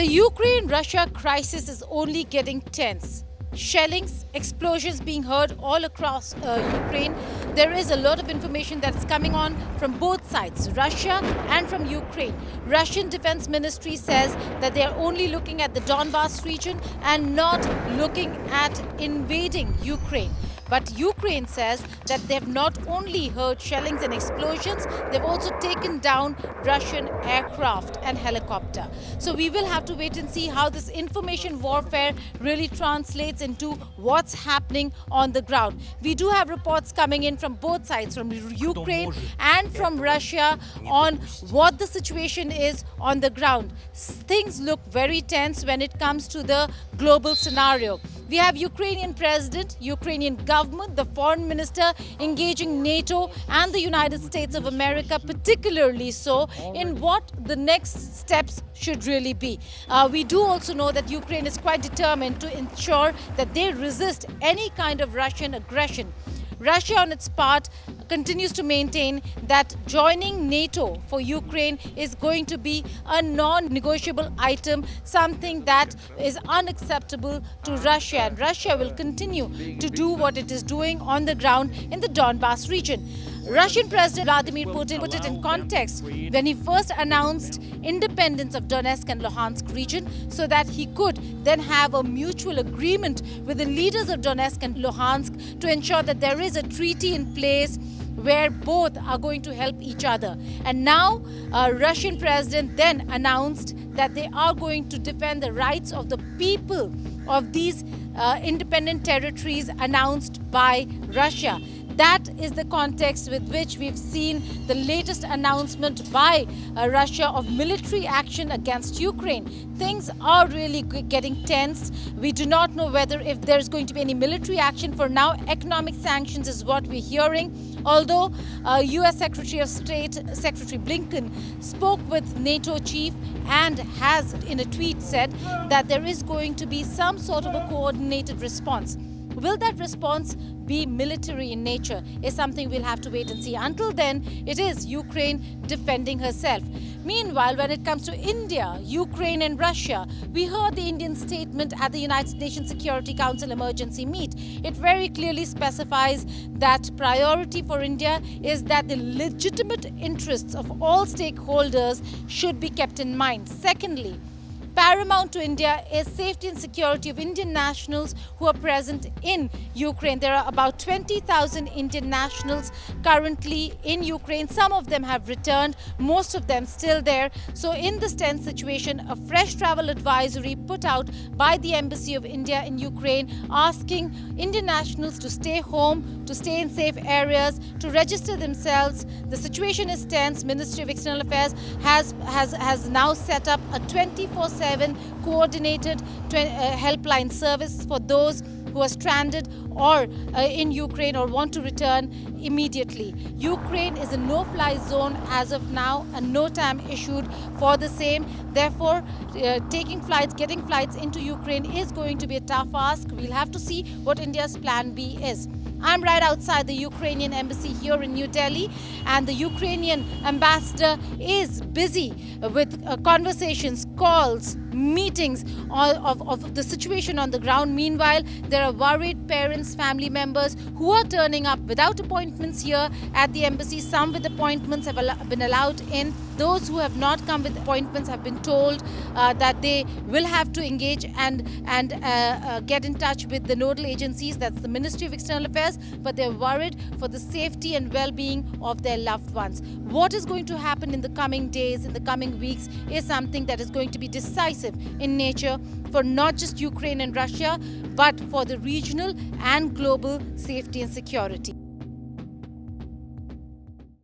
The Ukraine-Russia crisis is only getting tense. Shellings, explosions being heard all across Ukraine. There is a lot of information that's coming on from both sides, Russia and from Ukraine. Russian Defense Ministry says that they are only looking at the Donbas region and not looking at invading Ukraine. But Ukraine says that they have not only heard shellings and explosions, they've also taken down Russian aircraft and helicopter. So we will have to wait and see how this information warfare really translates into what's happening on the ground. We do have reports coming in from both sides, from Ukraine and from Russia, on what the situation is on the ground. Things look very tense when it comes to the global scenario. We have Ukrainian president, Ukrainian government, the foreign minister engaging NATO and the United States of America, particularly so, in what the next steps should really be. We do also know that Ukraine is quite determined to ensure that they resist any kind of Russian aggression. Russia, on its part, continues to maintain that joining NATO for Ukraine is going to be a non-negotiable item, something that is unacceptable to Russia. And Russia will continue to do what it is doing on the ground in the Donbas region. Russian President Vladimir Putin put it in context when he first announced independence of Donetsk and Luhansk region, so that he could then have a mutual agreement with the leaders of Donetsk and Luhansk to ensure that there is a treaty in place where both are going to help each other. And now Russian president then announced that they are going to defend the rights of the people of these independent territories announced by Russia. That is the context with which we've seen the latest announcement by Russia of military action against Ukraine. Things are really getting tense. We do not know whether if there's going to be any military action. For now, economic sanctions is what we're hearing. Although US Secretary of State, Secretary Blinken, spoke with NATO chief and has in a tweet said that there is going to be some sort of a coordinated response. Will that response be military in nature is something we'll have to wait and see. Until then, it is Ukraine defending herself. Meanwhile, when it comes to India, Ukraine and Russia, we heard the Indian statement at the United Nations Security Council emergency meet. It very clearly specifies that priority for India is that the legitimate interests of all stakeholders should be kept in mind. Secondly, paramount to India is safety and security of Indian nationals who are present in Ukraine. There are about 20,000 Indian nationals currently in Ukraine. Some of them have returned, most of them still there. So in this tense situation, a fresh travel advisory put out by the Embassy of India in Ukraine asking Indian nationals to stay home, to stay in safe areas, to register themselves. The situation is tense. Ministry of External Affairs has now set up a 24/7 coordinated helpline service for those who are stranded or in Ukraine or want to return immediately. Ukraine is a no-fly zone as of now, and no time issued for the same. Therefore, getting flights into Ukraine is going to be a tough ask. We'll have to see what India's plan B is. I'm right outside the Ukrainian embassy here in New Delhi, and the Ukrainian ambassador is busy with conversations, calls, meetings of the situation on the ground. Meanwhile, there are worried parents, family members who are turning up without appointments here at the embassy. Some with appointments have been allowed in. Those who have not come with appointments have been told that they will have to engage and get in touch with the nodal agencies, that's the Ministry of External Affairs, but they're worried for the safety and well-being of their loved ones. What is going to happen in the coming days, in the coming weeks, is something that is going to be decisive in nature for not just Ukraine and Russia, but for the regional and global safety and security.